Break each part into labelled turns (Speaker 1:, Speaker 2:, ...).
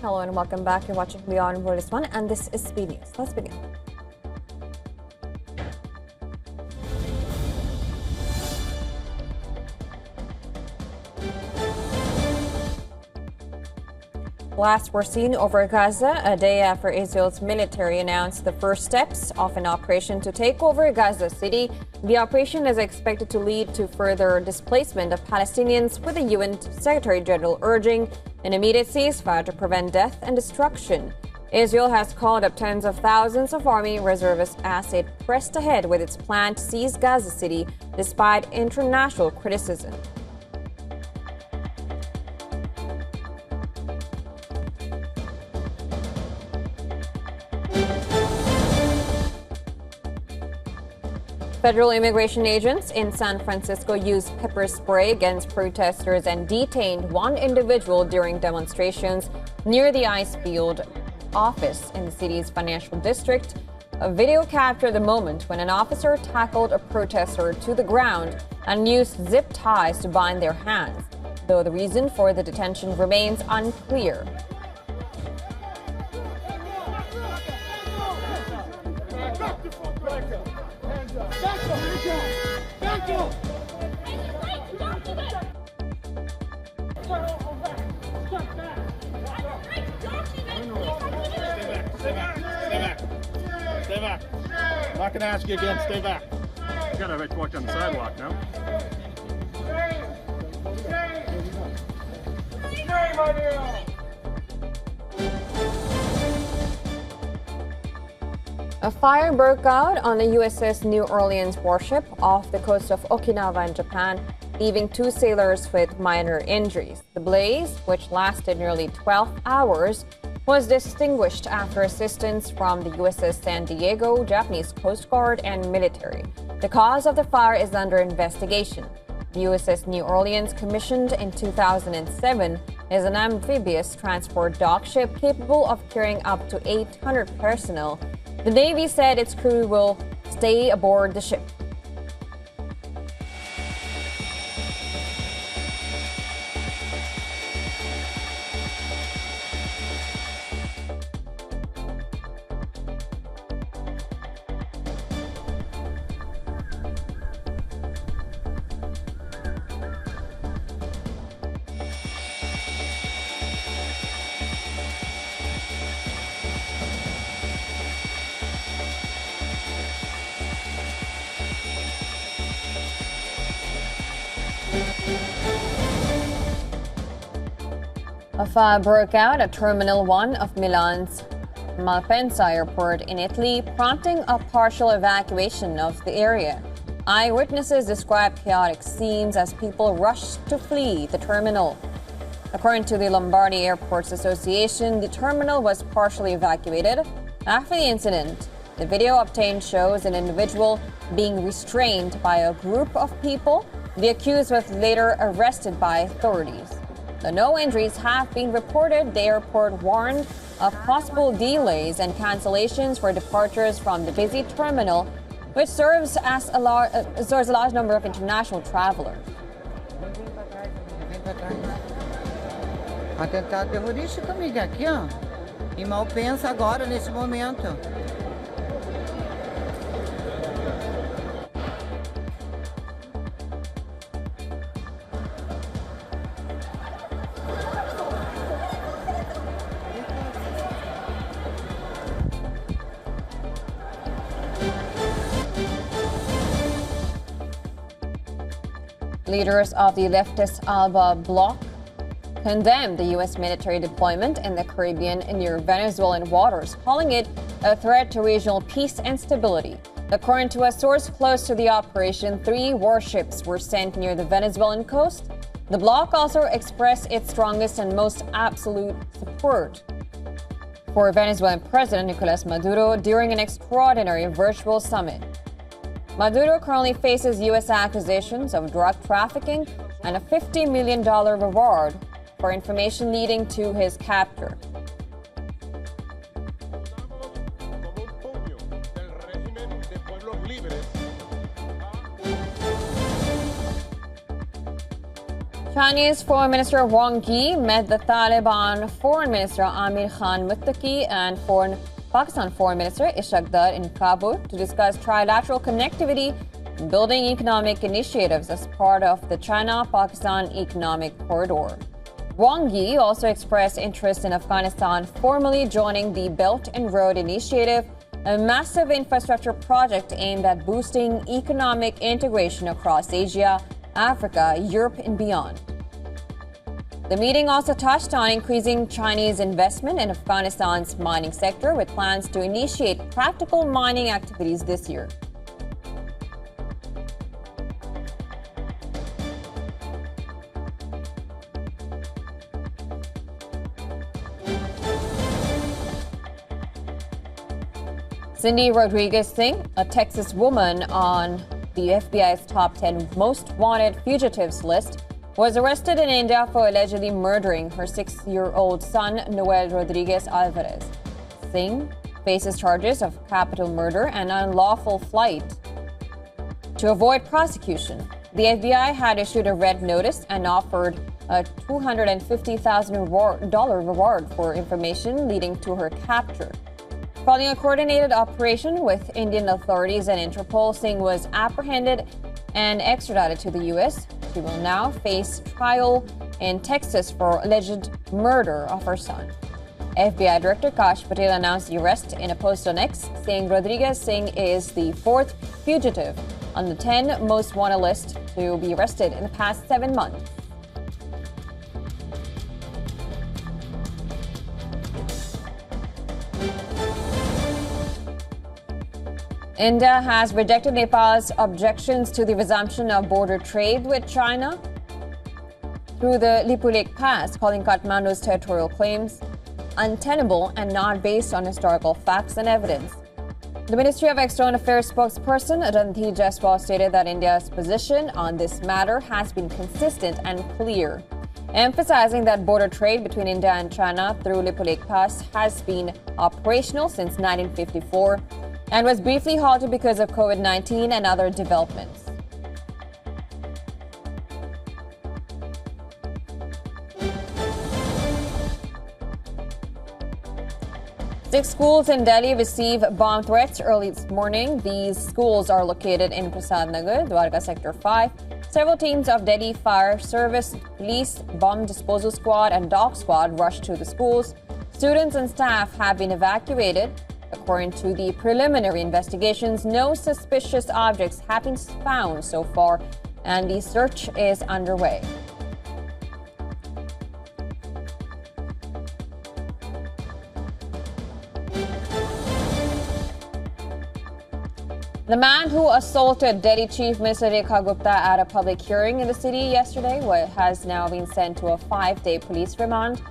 Speaker 1: Hello and welcome back. You're watching WION The World and this is Speed News. Let's begin. Blasts were seen over Gaza a day after Israel's military announced the first steps of an operation to take over Gaza City. The operation is expected to lead to further displacement of Palestinians, with the UN Secretary General urging an immediate ceasefire to prevent death and destruction. Israel has called up tens of thousands of army reservists as it pressed ahead with its plan to seize Gaza City despite international criticism. Federal immigration agents in San Francisco used pepper spray against protesters and detained one individual during demonstrations near the ice field office in the city's financial district. A video captured the moment when an officer tackled a protester to the ground and used zip ties to bind their hands, though the reason for the detention remains unclear.
Speaker 2: Stay back. I'm not going to ask you again. Stay back. You got to have walk on the sidewalk now.
Speaker 1: A fire broke out on the USS New Orleans warship off the coast of Okinawa in Japan, leaving 2 sailors with minor injuries. The blaze, which lasted nearly 12 hours, was extinguished after assistance from the USS San Diego, Japanese Coast Guard, and military. The cause of the fire is under investigation. The USS New Orleans, commissioned in 2007, is an amphibious transport dock ship capable of carrying up to 800 personnel. The Navy said its crew will stay aboard the ship. A fire broke out at Terminal 1 of Milan's Malpensa airport in Italy, prompting a partial evacuation of the area. Eyewitnesses described chaotic scenes as people rushed to flee the terminal. According to the Lombardy Airports Association, the terminal was partially evacuated after the incident. The video obtained shows an individual being restrained by a group of people. The accused was later arrested by authorities. Though no injuries have been reported, the airport warned of possible delays and cancellations for departures from the busy terminal, which serves a large number of international travelers.
Speaker 3: Atentado terrorístico, amiga, aqui, ó. Em Malpensa agora, nesse momento.
Speaker 1: Leaders of the leftist ALBA bloc condemned the U.S. military deployment in the Caribbean near Venezuelan waters, calling it a threat to regional peace and stability. According to a source close to the operation, 3 warships were sent near the Venezuelan coast. The bloc also expressed its strongest and most absolute support for Venezuelan President Nicolás Maduro during an extraordinary virtual summit. Maduro currently faces U.S. accusations of drug trafficking and a $50 million reward for information leading to his capture. Chinese Foreign Minister Wang Yi met the Taliban Foreign Minister Amir Khan Muttaqi and Pakistan Foreign Minister Ishaq Dar in Kabul to discuss trilateral connectivity and building economic initiatives as part of the China-Pakistan Economic Corridor. Wang Yi also expressed interest in Afghanistan formally joining the Belt and Road Initiative, a massive infrastructure project aimed at boosting economic integration across Asia, Africa, Europe, and beyond. The meeting also touched on increasing Chinese investment in Afghanistan's mining sector, with plans to initiate practical mining activities this year. Cindy Rodriguez-Singh, a Texas woman on the FBI's top 10 most wanted fugitives list, was arrested in India for allegedly murdering her 6-year-old son, Noel Rodriguez Alvarez. Singh faces charges of capital murder and unlawful flight to avoid prosecution. The FBI had issued a red notice and offered a $250,000 reward for information leading to her capture. Following a coordinated operation with Indian authorities and Interpol, Singh was apprehended and extradited to the U.S. She will now face trial in Texas for alleged murder of her son. FBI Director Kash Patel announced the arrest in a post on X, saying Rodriguez-Singh is the 4th fugitive on the 10 most wanted list to be arrested in the past 7 months. India has rejected Nepal's objections to the resumption of border trade with China through the Lipulekh Pass, calling Kathmandu's territorial claims untenable and not based on historical facts and evidence. The Ministry of External Affairs spokesperson Ranthi Jaiswal stated that India's position on this matter has been consistent and clear, emphasizing that border trade between India and China through Lipulekh Pass has been operational since 1954 and was briefly halted because of COVID-19 and other developments. Six schools in Delhi receive bomb threats early this morning. These schools are located in Prasad Nagar, Dwarka Sector 5. Several teams of Delhi Fire Service, Police, Bomb Disposal Squad, and Dog Squad rushed to the schools. Students and staff have been evacuated. According to the preliminary investigations, no suspicious objects have been found so far, and the search is underway. The man who assaulted Delhi Chief Minister Rekha Gupta at a public hearing in the city yesterday has now been sent to a 5-day police remand.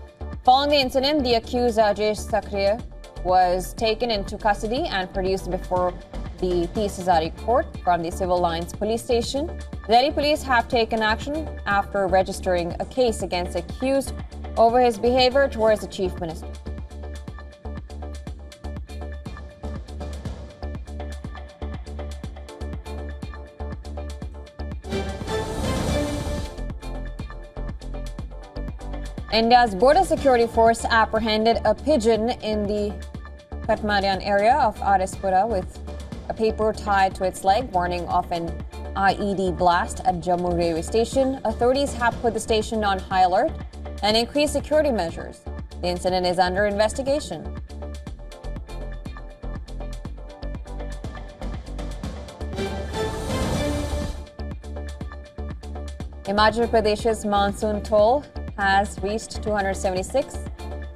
Speaker 1: Following the incident, the accused Rajesh Sakriya was taken into custody and produced before the Tisazari court from the Civil Lines police station. Delhi police have taken action after registering a case against the accused over his behavior towards the chief minister. India's border security force apprehended a pigeon in the Katmarian area of Arispura with a paper tied to its leg, warning of an IED blast at Jammu railway station. Authorities have put the station on high alert and increased security measures. The incident is under investigation. Himachal Pradesh's monsoon toll has reached 276,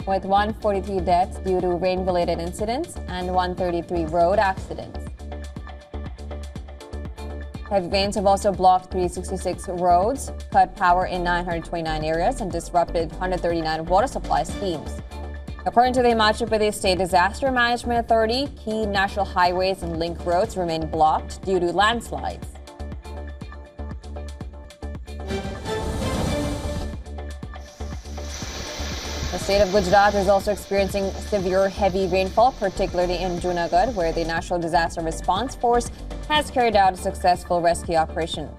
Speaker 1: with 143 deaths due to rain-related incidents and 133 road accidents. Heavy rains have also blocked 366 roads, cut power in 929 areas, and disrupted 139 water supply schemes. According to the Himachal Pradesh State Disaster Management Authority, key national highways and link roads remain blocked due to landslides. The state of Gujarat is also experiencing severe heavy rainfall, particularly in Junagadh, where the National Disaster Response Force has carried out a successful rescue operation.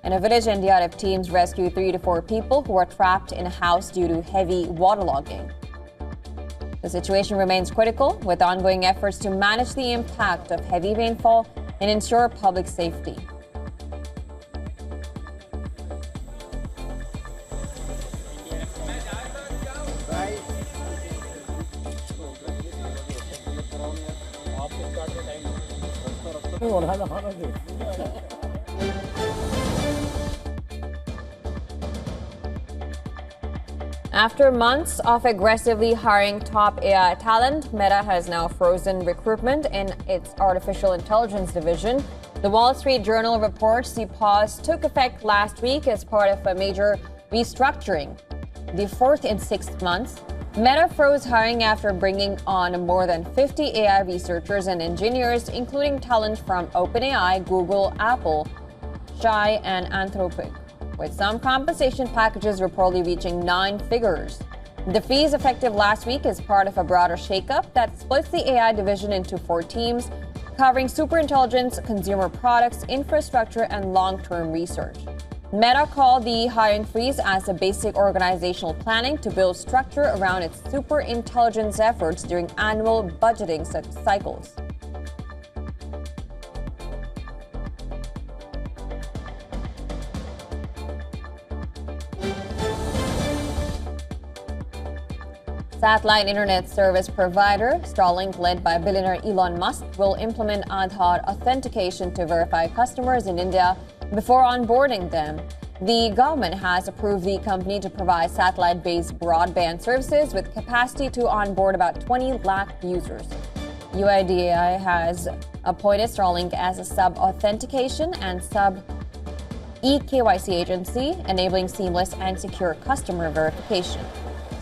Speaker 1: In a village, NDRF teams rescued 3 to 4 people who were trapped in a house due to heavy waterlogging. The situation remains critical, with ongoing efforts to manage the impact of heavy rainfall and ensure public safety. After months of aggressively hiring top AI talent, Meta has now frozen recruitment in its artificial intelligence division. The Wall Street Journal reports the pause took effect last week as part of a major restructuring. The fourth in 6 months, Meta froze hiring after bringing on more than 50 AI researchers and engineers, including talent from OpenAI, Google, Apple, Shy, and Anthropic, with some compensation packages reportedly reaching 9 figures. The freeze, effective last week, is part of a broader shakeup that splits the AI division into 4 teams, covering superintelligence, consumer products, infrastructure, and long-term research. Meta called the hiring freeze as a basic organizational planning to build structure around its superintelligence efforts during annual budgeting cycles. Satellite internet service provider Starlink, led by billionaire Elon Musk, will implement Aadhaar authentication to verify customers in India before onboarding them. The government has approved the company to provide satellite-based broadband services with capacity to onboard about 20 lakh users. UIDAI has appointed Starlink as a sub-authentication and sub-eKYC agency, enabling seamless and secure customer verification.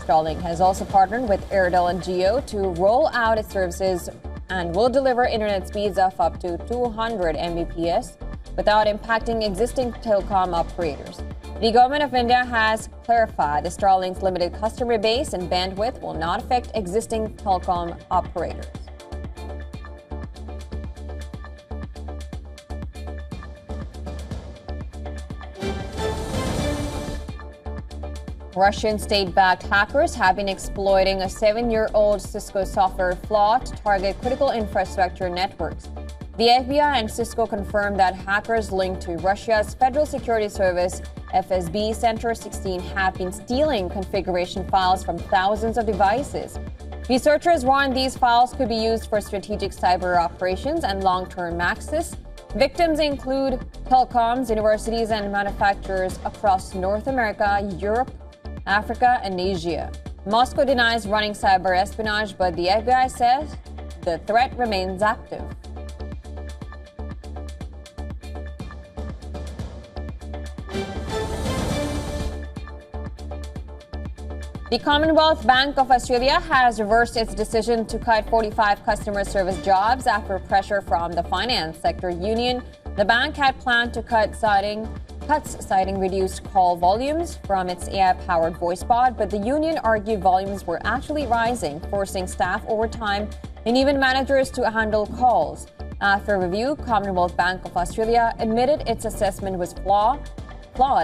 Speaker 1: Starlink has also partnered with Airtel and Jio to roll out its services and will deliver internet speeds of up to 200 Mbps without impacting existing telecom operators. The government of India has clarified that Starlink's limited customer base and bandwidth will not affect existing telecom operators. Russian state-backed hackers have been exploiting a 7-year-old Cisco software flaw to target critical infrastructure networks. The FBI and Cisco confirmed that hackers linked to Russia's Federal Security Service FSB Center 16 have been stealing configuration files from thousands of devices. Researchers warned these files could be used for strategic cyber operations and long-term access. Victims include telecoms, universities, and manufacturers across North America, Europe, Africa, and Asia. Moscow denies running cyber espionage, but the FBI says the threat remains active. The Commonwealth Bank of Australia has reversed its decision to cut 45 customer service jobs after pressure from the finance sector union. The bank had planned to cuts citing reduced call volumes from its AI-powered voice bot, but the union argued volumes were actually rising, forcing staff overtime and even managers to handle calls. After review, Commonwealth Bank of Australia admitted its assessment was flawed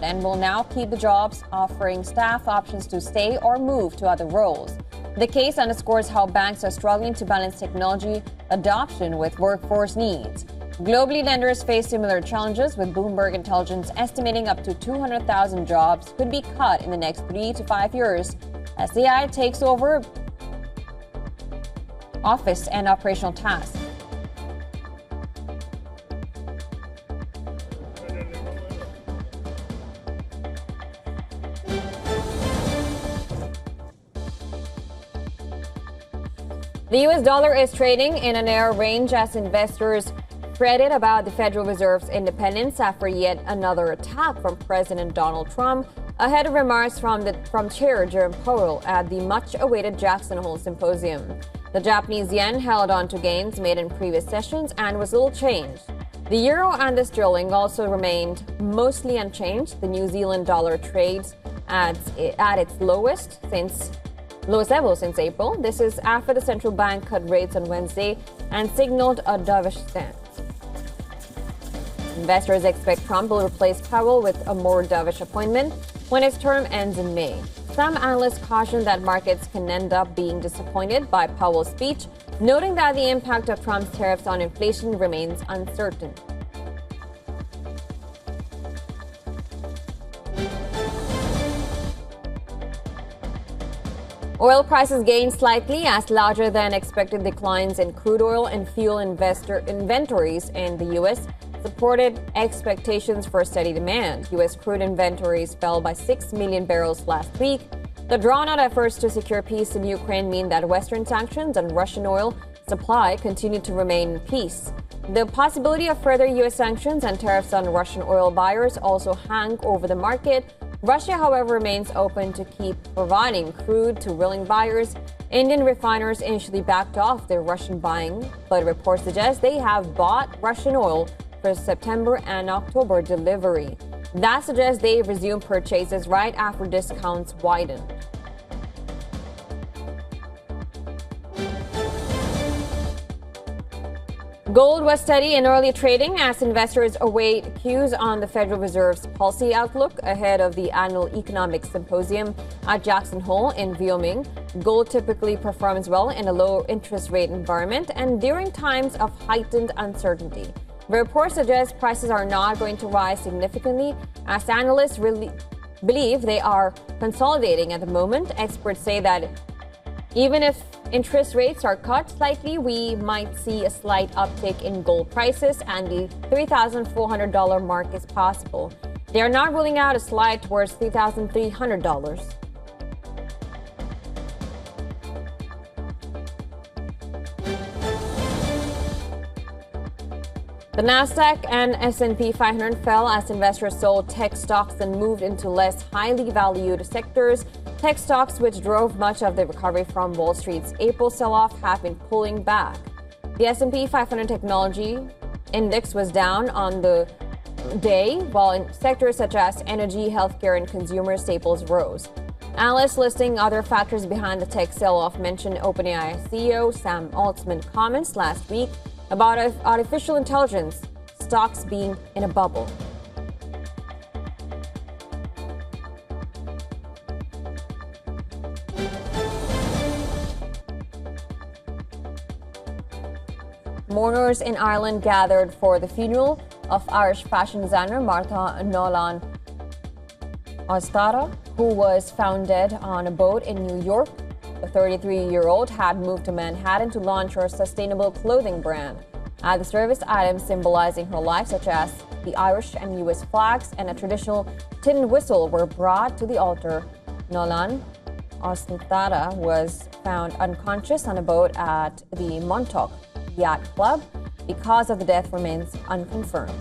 Speaker 1: and will now keep the jobs, offering staff options to stay or move to other roles. The case underscores how banks are struggling to balance technology adoption with workforce needs. Globally, lenders face similar challenges, with Bloomberg Intelligence estimating up to 200,000 jobs could be cut in the next 3 to 5 years as AI takes over office and operational tasks. The US dollar is trading in a narrow range as investors fretted about the Federal Reserve's independence after yet another attack from President Donald Trump, ahead of remarks from Chair Jerome Powell at the much-awaited Jackson Hole Symposium. The Japanese yen held on to gains made in previous sessions and was little changed. The euro and the sterling also remained mostly unchanged. The New Zealand dollar trades at its lowest level since April. This is after the central bank cut rates on Wednesday and signaled a dovish stance. Investors expect Trump will replace Powell with a more dovish appointment when his term ends in May. Some analysts caution that markets can end up being disappointed by Powell's speech, noting that the impact of Trump's tariffs on inflation remains uncertain. Oil prices gained slightly as larger than expected declines in crude oil and fuel inventories in the U.S. supported expectations for steady demand. U.S. crude inventories fell by 6 million barrels last week. The drawn-out efforts to secure peace in Ukraine mean that Western sanctions on Russian oil supply continue to remain in peace. The possibility of further U.S. sanctions and tariffs on Russian oil buyers also hang over the market. Russia, however, remains open to keep providing crude to willing buyers. Indian refiners initially backed off their Russian buying, but reports suggest they have bought Russian oil for September and October delivery. That suggests they resumed purchases right after discounts widened. Gold was steady in early trading as investors await cues on the Federal Reserve's policy outlook ahead of the annual economic symposium at Jackson Hole in Wyoming. Gold typically performs well in a low interest rate environment and during times of heightened uncertainty. The report suggests prices are not going to rise significantly as analysts believe they are consolidating at the moment. Experts say that even if interest rates are cut slightly, we might see a slight uptick in gold prices and the $3,400 mark is possible. They are not ruling out a slide towards $3,300. The Nasdaq and S&P 500 fell as investors sold tech stocks and moved into less highly valued sectors. Tech stocks, which drove much of the recovery from Wall Street's April sell-off, have been pulling back. The S&P 500 Technology Index was down on the day, while in sectors such as energy, healthcare, and consumer staples rose. Analysts listing other factors behind the tech sell-off mentioned OpenAI CEO Sam Altman's comments last week about artificial intelligence stocks being in a bubble. Mourners in Ireland gathered for the funeral of Irish fashion designer Martha Nolan Ostara, who was found dead on a boat in New York. The 33-year-old had moved to Manhattan to launch her sustainable clothing brand. At the service, items symbolizing her life, such as the Irish and U.S. flags and a traditional tin whistle, were brought to the altar. Nolan Ostara was found unconscious on a boat at the Montauk Yacht Club. The cause of the death remains unconfirmed.